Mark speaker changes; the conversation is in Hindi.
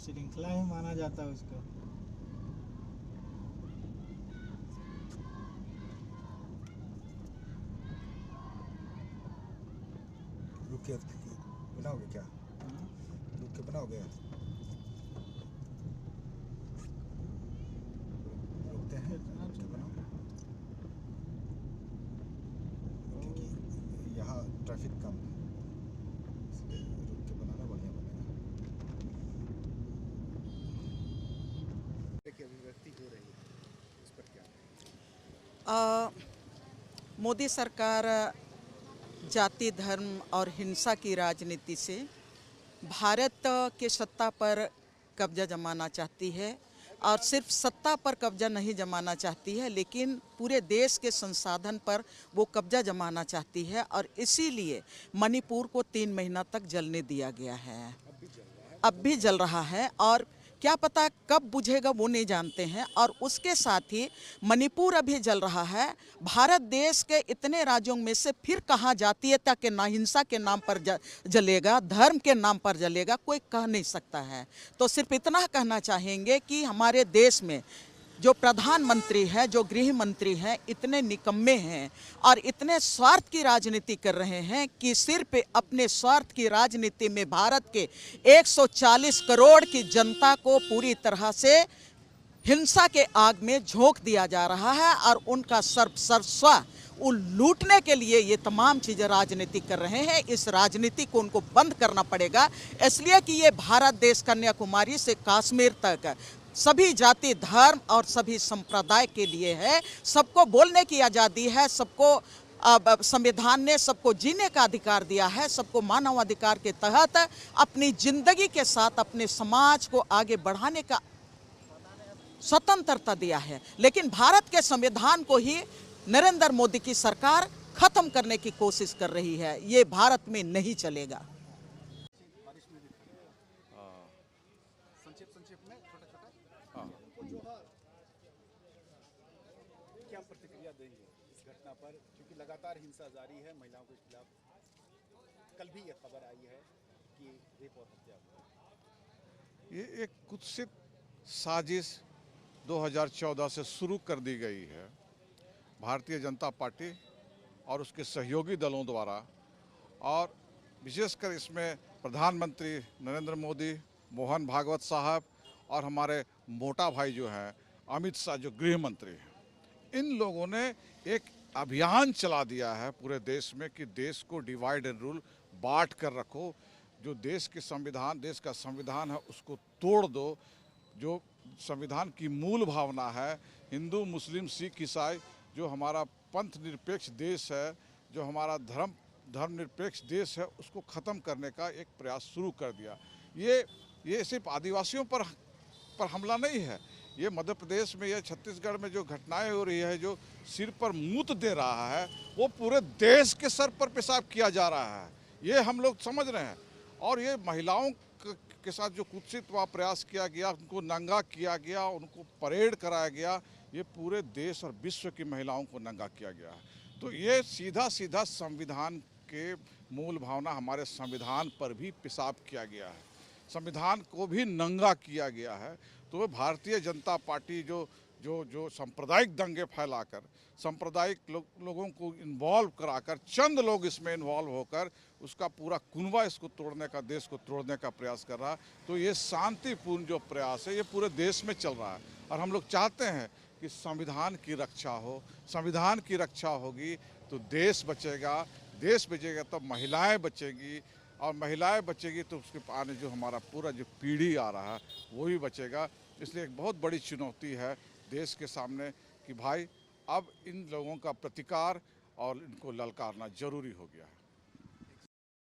Speaker 1: श्रृंखला ही माना जाता है उसको।
Speaker 2: रुक के बनाओगे क्या? रुक के बनाओगे? रुकते हैं, रुक के बनाओ, क्योंकि यहाँ ट्रैफिक कम है, इसलिए रुक के बनाना बढ़िया बनेगा। देखिए अभिव्यक्ति हो रही है, इस पर क्या?
Speaker 3: मोदी सरकार जाति, धर्म और हिंसा की राजनीति से भारत के सत्ता पर कब्जा जमाना चाहती है, और सिर्फ सत्ता पर कब्जा नहीं जमाना चाहती है, लेकिन पूरे देश के संसाधन पर वो कब्जा जमाना चाहती है। और इसीलिए मणिपुर को 3 महीना तक जलने दिया गया है। अब भी जल रहा है, और क्या पता कब बुझेगा वो नहीं जानते हैं। और उसके साथ ही मणिपुर अभी जल रहा है। भारत देश के इतने राज्यों में से फिर कहाँ जातीयता के नाम, हिंसा के नाम पर जलेगा, धर्म के नाम पर जलेगा, कोई कह नहीं सकता है। तो सिर्फ इतना कहना चाहेंगे कि हमारे देश में जो प्रधानमंत्री है, जो गृह मंत्री हैं, इतने निकम्मे हैं और इतने स्वार्थ की राजनीति कर रहे हैं कि सिर्फ अपने स्वार्थ की राजनीति में भारत के 140 करोड़ की जनता को पूरी तरह से हिंसा के आग में झोंक दिया जा रहा है, और उनका सर्वस्व लूटने के लिए ये तमाम चीज़ें राजनीति कर रहे हैं। इस राजनीति को उनको बंद करना पड़ेगा, इसलिए कि ये भारत देश कन्याकुमारी से कश्मीर तक सभी जाति, धर्म और सभी संप्रदाय के लिए है। सबको बोलने की आज़ादी है, सबको संविधान ने सबको जीने का अधिकार दिया है, सबको मानवाधिकार के तहत अपनी जिंदगी के साथ अपने समाज को आगे बढ़ाने का स्वतंत्रता दिया है। लेकिन भारत के संविधान को ही नरेंद्र मोदी की सरकार खत्म करने की कोशिश कर रही है। ये भारत में नहीं चलेगा।
Speaker 2: संक्षेप में छोटा क्या प्रतिक्रिया देंगे इस घटना पर, क्योंकि लगातार हिंसा जारी है महिलाओं के खिलाफ? कल भी ये खबर आई है कि रेप और हत्या हुआ।
Speaker 4: ये एक कुत्सित साजिश 2014 से शुरू कर दी गई है भारतीय जनता पार्टी और उसके सहयोगी दलों द्वारा, और विशेषकर इसमें प्रधानमंत्री नरेंद्र मोदी, मोहन भागवत साहब और हमारे मोटा भाई जो हैं अमित शाह, जो गृह मंत्री हैं, इन लोगों ने एक अभियान चला दिया है पूरे देश में कि देश को डिवाइड एंड रूल, बांट कर रखो। जो देश का संविधान है उसको तोड़ दो। जो संविधान की मूल भावना है, हिंदू, मुस्लिम, सिख, ईसाई, जो हमारा पंथ निरपेक्ष देश है, जो हमारा धर्मनिरपेक्ष देश है, उसको ख़त्म करने का एक प्रयास शुरू कर दिया। ये सिर्फ आदिवासियों पर हमला नहीं है। ये मध्य प्रदेश में, ये छत्तीसगढ़ में जो घटनाएं हो रही है, जो सिर पर मूत दे रहा है, वो पूरे देश के सर पर पेशाब किया जा रहा है। ये हम लोग समझ रहे हैं। और ये महिलाओं के साथ जो कुत्सित व प्रयास किया गया, उनको नंगा किया गया, उनको परेड कराया गया, ये पूरे देश और विश्व की महिलाओं को नंगा किया गया है। तो ये सीधा संविधान के मूल भावना, हमारे संविधान पर भी पेशाब किया गया है, संविधान को भी नंगा किया गया है। तो भारतीय जनता पार्टी जो सांप्रदायिक दंगे फैलाकर, सांप्रदायिक लोगों को इन्वॉल्व कराकर, चंद लोग इसमें इन्वॉल्व होकर उसका पूरा कुनबा इसको तोड़ने का, देश को तोड़ने का प्रयास कर रहा है। तो ये शांतिपूर्ण जो प्रयास है, ये पूरे देश में चल रहा है। और हम लोग चाहते हैं कि संविधान की रक्षा हो। संविधान की रक्षा होगी तो देश बचेगा, देश बचेगा तो महिलाएं बचेगी, और महिलाएं बचेगी तो उसके आने जो हमारा पूरा जो पीढ़ी आ रहा है वो भी बचेगा। इसलिए एक बहुत बड़ी चुनौती है देश के सामने कि भाई अब इन लोगों का प्रतिकार और इनको ललकारना जरूरी हो गया है।